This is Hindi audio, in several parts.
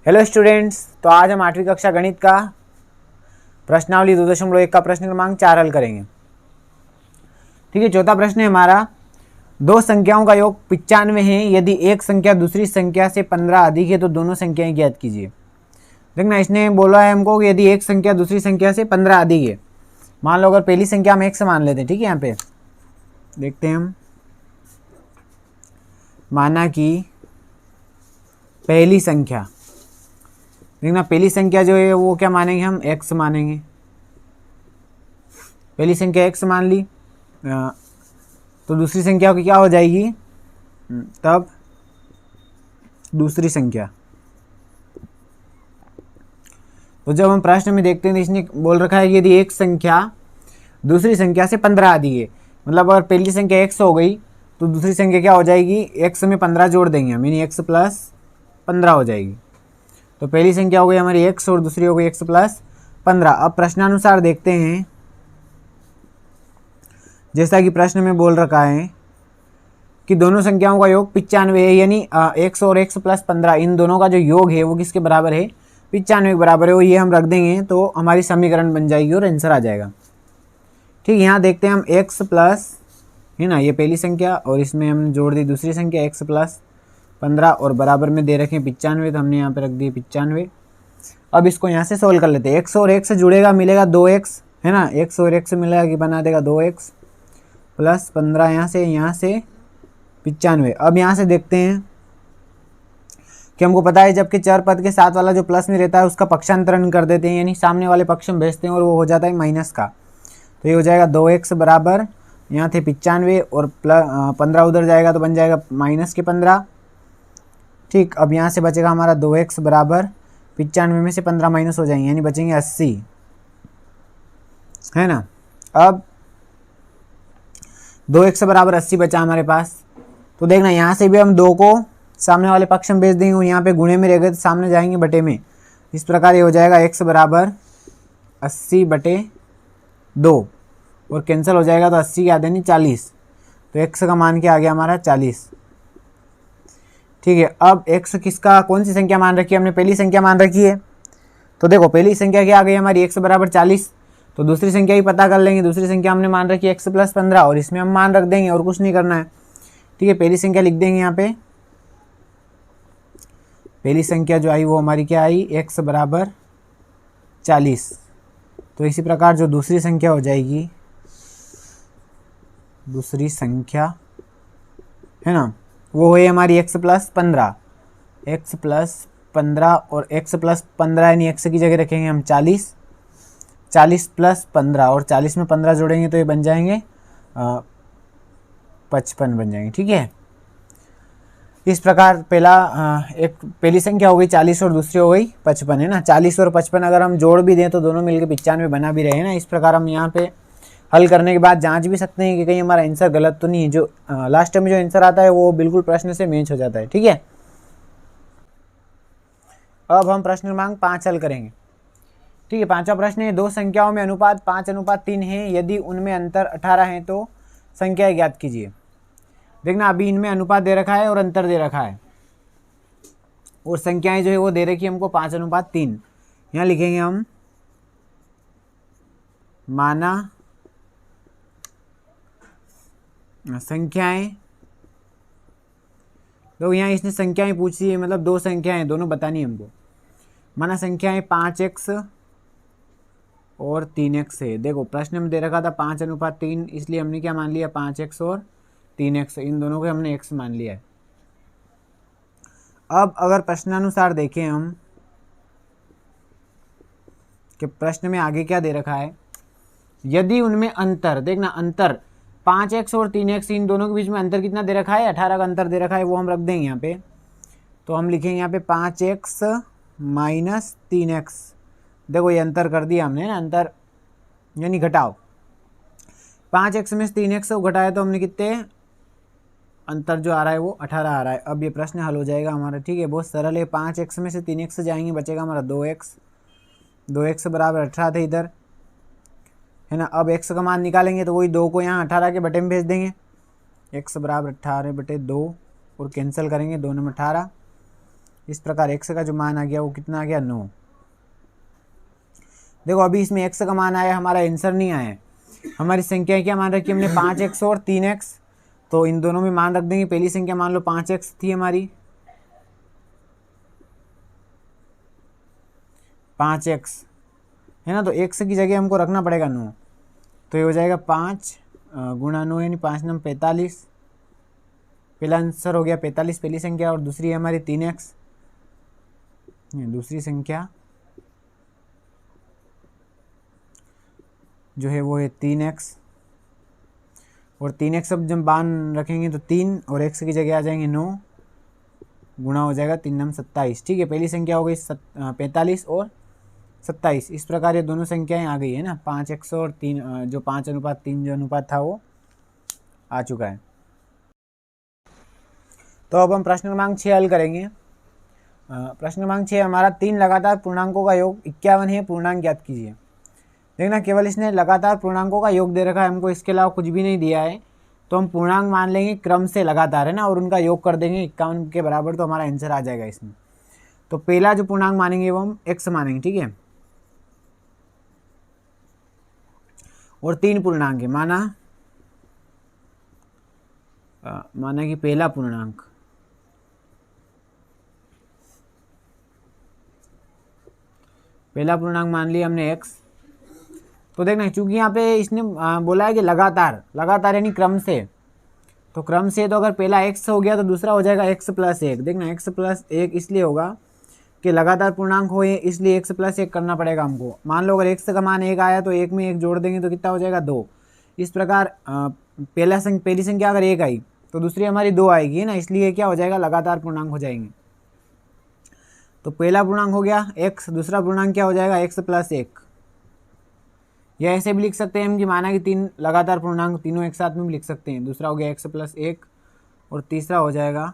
हेलो स्टूडेंट्स, तो आज हम 8वीं कक्षा गणित का प्रश्नावली 2.1 का प्रश्न क्रमांक 4 हल करेंगे। ठीक है, चौथा प्रश्न है हमारा, दो संख्याओं का योग 95 है। यदि एक संख्या दूसरी संख्या से 15 अधिक है तो दोनों संख्याएं ज्ञात कीजिए। देखना, इसने बोला है हमको कि यदि एक संख्या दूसरी संख्या से 15 अधिक है। मान लो अगर पहली संख्या हम x मान लेते हैं। ठीक है, यहाँ पे देखते हैं हम, माना कि पहली संख्या, देखना पहली संख्या जो है वो क्या मानेंगे हम, x मानेंगे। पहली संख्या x मान ली, तो दूसरी संख्या की क्या हो जाएगी, तब दूसरी संख्या। तो जब हम प्रश्न में देखते हैं तो इसने बोल रखा है कि यदि एक संख्या दूसरी संख्या से 15 अधिक है, मतलब अगर पहली संख्या x हो गई तो दूसरी संख्या क्या हो जाएगी, x में 15 जोड़ देंगे हम, यानी x प्लस 15 हो जाएगी। तो पहली संख्या हो गई हमारी x और दूसरी हो गई x प्लस 15। अब प्रश्नानुसार देखते हैं, जैसा कि प्रश्न में बोल रखा है कि दोनों संख्याओं का योग 95 है, यानी x और x प्लस 15 इन दोनों का जो योग है वो किसके बराबर है, 95 के बराबर है। वो ये हम रख देंगे तो हमारी समीकरण बन जाएगी और आंसर आ जाएगा। ठीक, यहाँ देखते हैं हम x प्लस, है ना, ये पहली संख्या और इसमें हमने जोड़ दी दूसरी संख्या x प्लस 15 और बराबर में दे रखे 95, तो हमने यहाँ पे रख दिए 95। अब इसको यहाँ से सोल्व कर लेते हैं। x और x से जुड़ेगा, मिलेगा 2x, है ना, x और x से मिलेगा कि बना देगा 2x प्लस 15, यहाँ से 95। अब यहाँ से देखते हैं कि हमको पता है जबकि चर पद के साथ वाला जो प्लस में रहता है उसका पक्षांतरण कर देते हैं, यानी सामने वाले पक्ष में भेजते हैं और वो हो जाता है माइनस का। तो ये हो जाएगा 2x बराबर, यहाँ थे 95 और 15 उधर जाएगा तो बन जाएगा माइनस के 15। ठीक, अब यहाँ से बचेगा हमारा 2x बराबर 95 में से 15 माइनस हो जाएंगे, यानी बचेंगे 80, है ना। अब 2x बराबर 80 बचा हमारे पास। तो देखना, यहाँ से भी हम 2 को सामने वाले पक्ष में भेज देंगे, यहाँ पे गुणे में रह गए तो सामने जाएंगे बटे में। इस प्रकार ये हो जाएगा x बराबर 80/2 और कैंसिल हो जाएगा तो 80 के आधे नहीं 40, तो x का मान क्या आ गया हमारा 40। ठीक है, अब x किसका, कौन सी संख्या मान रखी है हमने, पहली संख्या मान रखी है। तो देखो पहली संख्या क्या आ गई हमारी x बराबर 40, तो दूसरी संख्या ही पता कर लेंगे। दूसरी संख्या हमने मान रखी है x प्लस 15 और इसमें हम मान रख देंगे और कुछ नहीं करना है। ठीक है, पहली संख्या लिख देंगे यहाँ पे, पहली संख्या जो आई वो हमारी क्या आई, x बराबर 40। तो इसी प्रकार जो दूसरी संख्या हो जाएगी, दूसरी संख्या, है ना, वो है हमारी x प्लस 15, x प्लस 15 और x प्लस 15 यानी x की जगह रखेंगे हम 40, 40 प्लस 15 और 40 में 15 जोड़ेंगे तो ये बन जाएंगे 55 बन जाएंगे। ठीक है, इस प्रकार पहली संख्या हो गई 40 और दूसरी हो गई 55, है ना। 40 और 55 अगर हम जोड़ भी दें तो दोनों मिलकर 95 बना भी रहे हैं ना। इस प्रकार हम यहाँ पे हल करने के बाद जांच भी सकते हैं कि कहीं हमारा आंसर गलत तो नहीं है। जो लास्ट में जो आंसर आता है वो बिल्कुल प्रश्न से मैच हो जाता है। ठीक है, अब हम प्रश्न क्रमांक 5 हल करेंगे। ठीक है, पांचवा प्रश्न है, दो संख्याओं में अनुपात 5:3 है। यदि उनमें अंतर 18 है तो संख्या ज्ञात कीजिए। देखना, अभी इनमें अनुपात दे रखा है और अंतर दे रखा है और संख्याएं जो है वो दे रखी है हमको 5:3। यहाँ लिखेंगे हम, माना संख्याएं, तो यहाँ इसने संख्याएं पूछी है, मतलब दो संख्याएं दोनों बतानी है हमको। माना संख्याएं 5x और 3x है। देखो प्रश्न में दे रखा था 5:3, इसलिए हमने क्या मान लिया, 5x और 3x, इन दोनों को हमने x मान लिया है। अब अगर प्रश्नानुसार देखें हम कि प्रश्न में आगे क्या दे रखा है, यदि उनमें अंतर, देखना अंतर 5x और 3x, इन दोनों के बीच में अंतर कितना दे रखा है, 18 का अंतर दे रखा है, वो हम रख देंगे यहाँ पे। तो हम लिखेंगे यहाँ पे 5x माइनस 3x। देखो ये अंतर कर दिया हमने ना, अंतर यानी घटाओ, 5x में से 3x को घटाया तो हमने कितने, अंतर जो आ रहा है वो 18 आ रहा है। अब ये प्रश्न हल हो जाएगा हमारा। ठीक है, बहुत सरल है। 5x में से 3x जाएंगे, बचेगा हमारा 2x बराबर 18 थे इधर, है ना। अब x का मान निकालेंगे तो वही 2 को यहाँ 18 के बटे में भेज देंगे, x बराबर 18/2 और कैंसिल करेंगे, 2 में 18 इस प्रकार x का जो मान आ गया वो कितना आ गया 9। देखो अभी इसमें x का मान आया, हमारा आंसर नहीं आया। हमारी संख्या क्या मान रखी हमने 5x और 3x, तो इन दोनों में मान रख देंगे। पहली संख्या मान लो 5x थी हमारी, 5x है ना, तो x की जगह हमको रखना पड़ेगा 9, तो ये हो जाएगा 5 गुणा 9 यानी 5 9 45। पहला आंसर हो गया 45 पहली संख्या, और दूसरी है हमारी 3x, दूसरी संख्या जो है वो है 3x, और 3x अब जब मान रखेंगे तो 3 और x की जगह आ जाएंगे 9, गुणा हो जाएगा 3 9 27। ठीक है, पहली संख्या हो गई 45 और 27। इस प्रकार ये दोनों संख्याएं आ गई है ना, 5x और 3 जो 5:3 जो अनुपात था वो आ चुका है। तो अब हम प्रश्न क्रमांक 6 हल करेंगे। प्रश्न क्रमांक 6 हमारा 3 लगातार पूर्णांकों का योग 51 है, पूर्णांक ज्ञात कीजिए। देखना केवल इसने लगातार पूर्णांकों का योग दे रखा है हमको, इसके अलावा कुछ भी नहीं दिया है, तो हम पूर्णांक मान लेंगे क्रम से लगातार है ना, और उनका योग कर देंगे 51 के बराबर, तो हमारा आंसर आ जाएगा इसमें। तो पहला जो पूर्णांक मानेंगे वो हम x मानेंगे, ठीक है, और 3 पूर्णांक है माना कि पहला पूर्णांक मान लिया हमने x। तो देखना चूंकि यहाँ पे इसने बोला है कि लगातार यानी क्रम से, तो क्रम से तो अगर पहला x हो गया तो दूसरा हो जाएगा x + 1। देखना x + 1 इसलिए होगा कि लगातार पूर्णांक हो, इसलिए x + 1 करना पड़ेगा हमको। मान लो अगर x का मान 1 आया तो 1 में 1 जोड़ देंगे तो कितना हो जाएगा 2। इस प्रकार पहली संख्या अगर 1 आई तो दूसरी हमारी 2 आएगी है ना, इसलिए क्या हो जाएगा लगातार पूर्णांक हो जाएंगे। तो पहला पूर्णांक हो गया x, दूसरा पूर्णांक क्या हो जाएगा x + 1। या ऐसे भी लिख सकते हैं हम कि माना कि 3 लगातार पूर्णांक तीनों एक साथ में भी लिख सकते हैं। दूसरा हो गया x + 1 और तीसरा हो जाएगा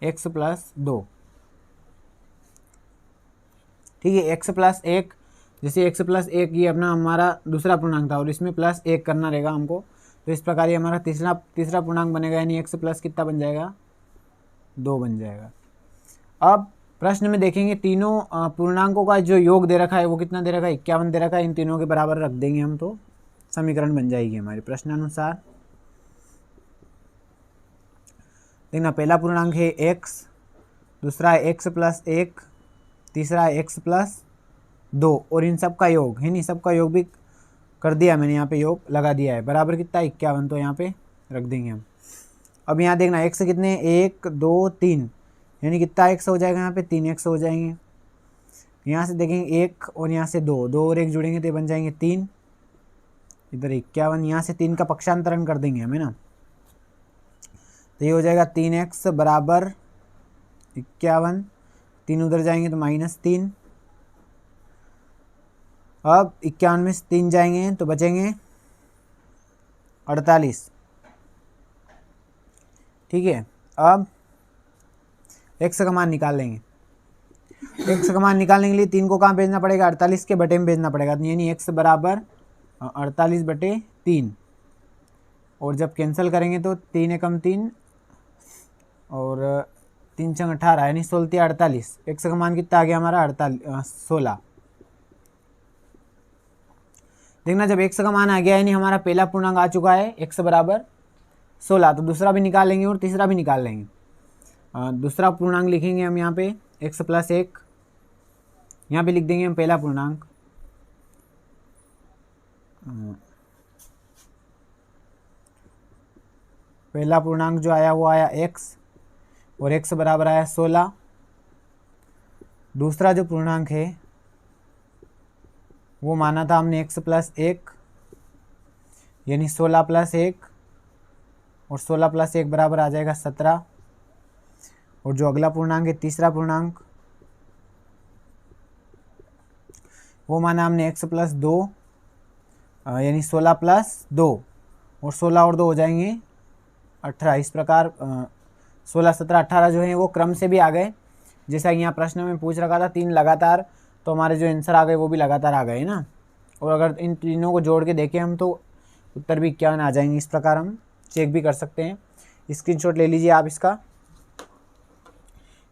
x + 2। ठीक है, x + 1 जैसे x + 1 ये अपना हमारा दूसरा पूर्णांक था और इसमें +1 करना रहेगा हमको, तो इस प्रकार ये हमारा तीसरा पूर्णांक बनेगा, यानी x + कितना बन जाएगा 2 बन जाएगा। अब प्रश्न में देखेंगे तीनों पूर्णांकों का जो योग दे रखा है वो कितना दे रखा है 51 दे रखा है, इन तीनों के बराबर रख देंगे हम तो समीकरण बन जाएगी हमारे प्रश्नानुसार। देखना पहला पूर्णांक है x, दूसरा है x + 1, तीसरा है x + 2 और इन सब का योग है नहीं, सबका योग भी कर दिया मैंने, यहाँ पे योग लगा दिया है, बराबर कितना 51, तो यहाँ पे रख देंगे हम। अब यहाँ देखना x कितने 1 2 3 यानी कितना x हो जाएगा, यहाँ पे 3x हो जाएंगे। यहाँ से देखेंगे 1 और यहाँ से 2 और 1 जुड़ेंगे तो ये बन जाएंगे 3, इधर 51, यहाँ से 3 का पक्षांतरण कर देंगे हमें ना, तो ये हो जाएगा 3x बराबर 51, 3 उधर जाएंगे तो -3। अब 51 में से 3 जाएंगे तो बचेंगे 48। ठीक है, अब x का मान निकाल लेंगे। x का मान निकालने के लिए 3 को कहाँ भेजना पड़ेगा 48 के बटे में भेजना पड़ेगा, यानी x बराबर 48/3, और जब कैंसिल करेंगे तो 3 एकम 3 और 3 छंग 18 यानी 16 48। x का मान कितना आ गया हमारा 16। देखना जब x का मान आ गया यानी हमारा पहला पूर्णांक आ चुका है x बराबर 16, तो दूसरा भी निकाल लेंगे और तीसरा भी निकाल लेंगे। दूसरा पूर्णांक लिखेंगे हम यहाँ पे x + 1, यहाँ पे लिख देंगे हम पहला पूर्णांक, पहला पूर्णांक जो आया वो आया x और x बराबर आया 16। दूसरा जो पूर्णांक है वो माना था हमने x + 1 यानी 16 + 1, और 16 + 1 बराबर आ जाएगा 17। और जो अगला पूर्णांक है तीसरा पूर्णांक वो माना हमने x + 2 यानी 16 + 2, और 16 और 2 हो जाएंगे 18। इस प्रकार 16 17 18 जो है वो क्रम से भी आ गए, जैसा यहाँ प्रश्न में पूछ रखा था 3 लगातार, तो हमारे जो आंसर आ गए वो भी लगातार आ गए ना। और अगर इन तीनों को जोड़ के देखें हम तो उत्तर भी 51 आ जाएंगे। इस प्रकार हम चेक भी कर सकते हैं, स्क्रीनशॉट ले लीजिए आप इसका।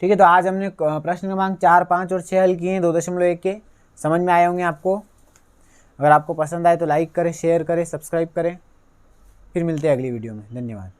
ठीक है, तो आज हमने प्रश्न क्रमांक 4, 5 और 6 हल किए हैं 2.1 के। समझ में आए होंगे आपको। अगर आपको पसंद आए तो लाइक करें, शेयर करें, सब्सक्राइब करें। फिर मिलते हैं अगली वीडियो में। धन्यवाद।